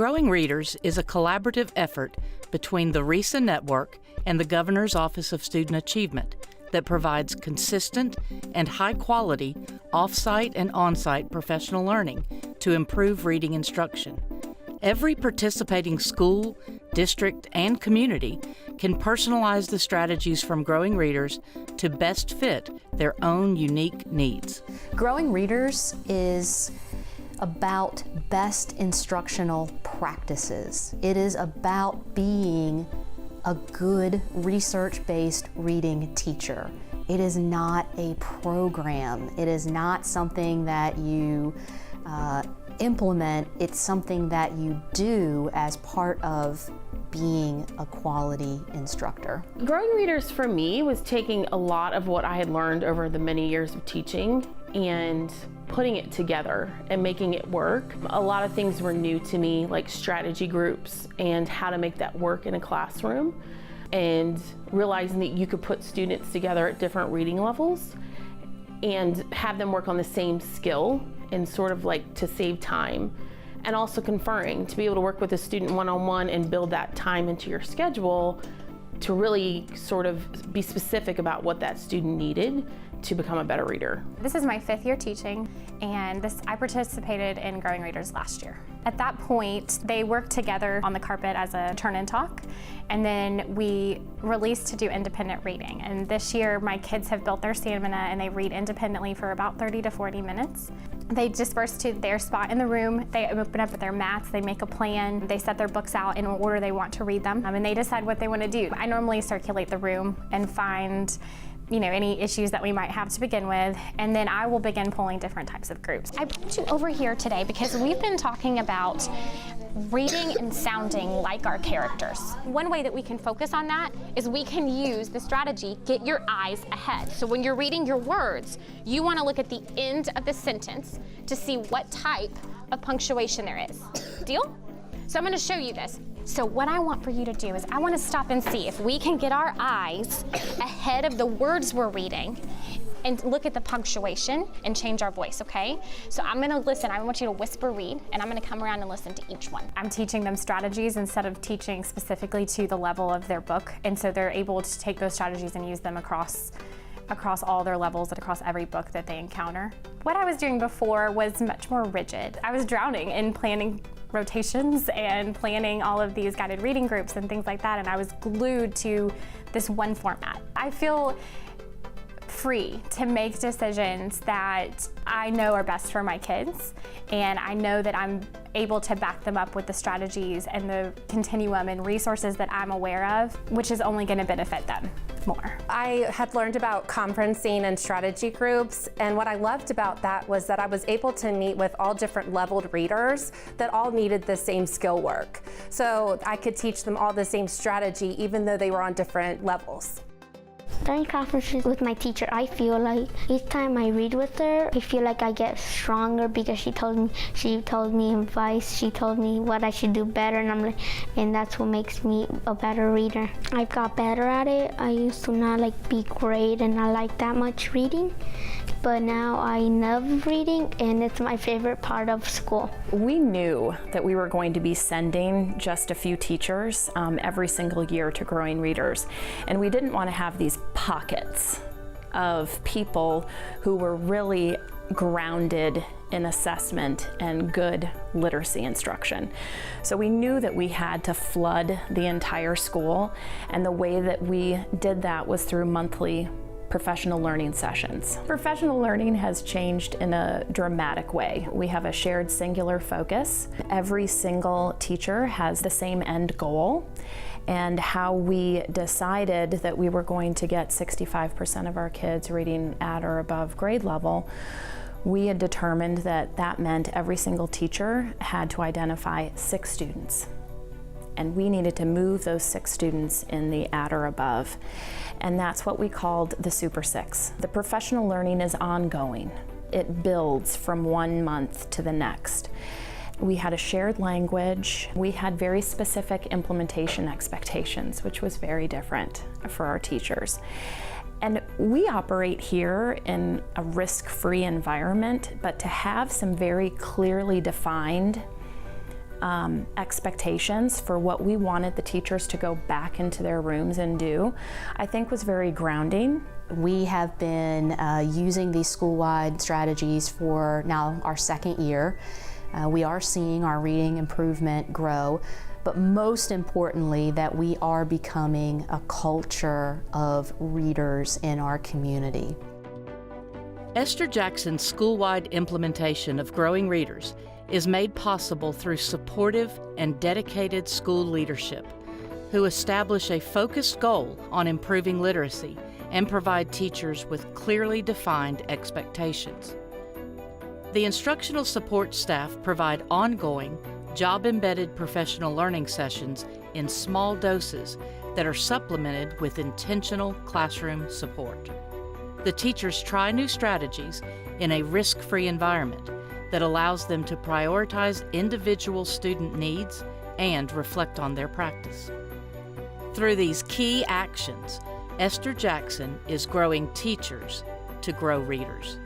Growing Readers is a collaborative effort between the RESA Network and the Governor's Office of Student Achievement that provides consistent and high-quality off-site and on-site professional learning to improve reading instruction. Every participating school, district, and community can personalize the strategies from Growing Readers to best fit their own unique needs. Growing Readers is about best instructional practices. It is about being a good research-based reading teacher. It is not a program. It is not something that you implement. It's something that you do as part of being a quality instructor. Growing Readers for me was taking a lot of what I had learned over the many years of teaching and putting it together and making it work. A lot of things were new to me, like strategy groups and how to make that work in a classroom, and realizing that you could put students together at different reading levels and have them work on the same skill and sort of like to save time. And also conferring, to be able to work with a student one-on-one and build that time into your schedule to really sort of be specific about what that student needed to become a better reader. This is my 5th year teaching, and I participated in Growing Readers last year. At that point, they worked together on the carpet as a turn-in talk, and then we released to do independent reading. And this year, my kids have built their stamina and they read independently for about 30 to 40 minutes. They disperse to their spot in the room, they open up their mats, they make a plan, they set their books out in order they want to read them, and they decide what they want to do. I normally circulate the room and find any issues that we might have to begin with, and then I will begin pulling different types of groups. I brought you over here today because we've been talking about reading and sounding like our characters. One way that we can focus on that is we can use the strategy, get your eyes ahead. So when you're reading your words, you want to look at the end of the sentence to see what type of punctuation there is. Deal? So I'm going to show you this. So what I want for you to do is I want to stop and see if we can get our eyes ahead of the words we're reading and look at the punctuation and change our voice, okay? So I'm gonna listen, I want you to whisper read, and I'm gonna come around and listen to each one. I'm teaching them strategies instead of teaching specifically to the level of their book, and so they're able to take those strategies and use them across all their levels and across every book that they encounter. What I was doing before was much more rigid. I was drowning in planning rotations and planning all of these guided reading groups and things like that, and I was glued to this one format. I feel free to make decisions that I know are best for my kids, and I know that I'm able to back them up with the strategies and the continuum and resources that I'm aware of, which is only going to benefit them more. I had learned about conferencing and strategy groups, and what I loved about that was that I was able to meet with all different leveled readers that all needed the same skill work. So I could teach them all the same strategy even though they were on different levels. During conferences with my teacher, I feel like each time I read with her, I feel like I get stronger because she told me advice, she told me what I should do better, and that's what makes me a better reader. I've got better at it. I used to not be great and not like that much reading, but now I love reading and it's my favorite part of school. We knew that we were going to be sending just a few teachers every single year to Growing Readers, and we didn't want to have these pockets of people who were really grounded in assessment and good literacy instruction. So we knew that we had to flood the entire school, and the way that we did that was through monthly professional learning sessions. Professional learning has changed in a dramatic way. We have a shared singular focus. Every single teacher has the same end goal, and how we decided that we were going to get 65% of our kids reading at or above grade level, we had determined that that meant every single teacher had to identify 6 students. And we needed to move those 6 students in the at or above. And that's what we called the Super 6. The professional learning is ongoing. It builds from one month to the next. We had a shared language. We had very specific implementation expectations, which was very different for our teachers. And we operate here in a risk-free environment, but to have some very clearly defined expectations for what we wanted the teachers to go back into their rooms and do, I think was very grounding. We have been using these school-wide strategies for now our second year. We are seeing our reading improvement grow, but most importantly that we are becoming a culture of readers in our community. Esther Jackson's school-wide implementation of Growing Readers is made possible through supportive and dedicated school leadership who establish a focused goal on improving literacy and provide teachers with clearly defined expectations. The instructional support staff provide ongoing, job-embedded professional learning sessions in small doses that are supplemented with intentional classroom support. The teachers try new strategies in a risk-free environment that allows them to prioritize individual student needs and reflect on their practice. Through these key actions, Esther Jackson is growing teachers to grow readers.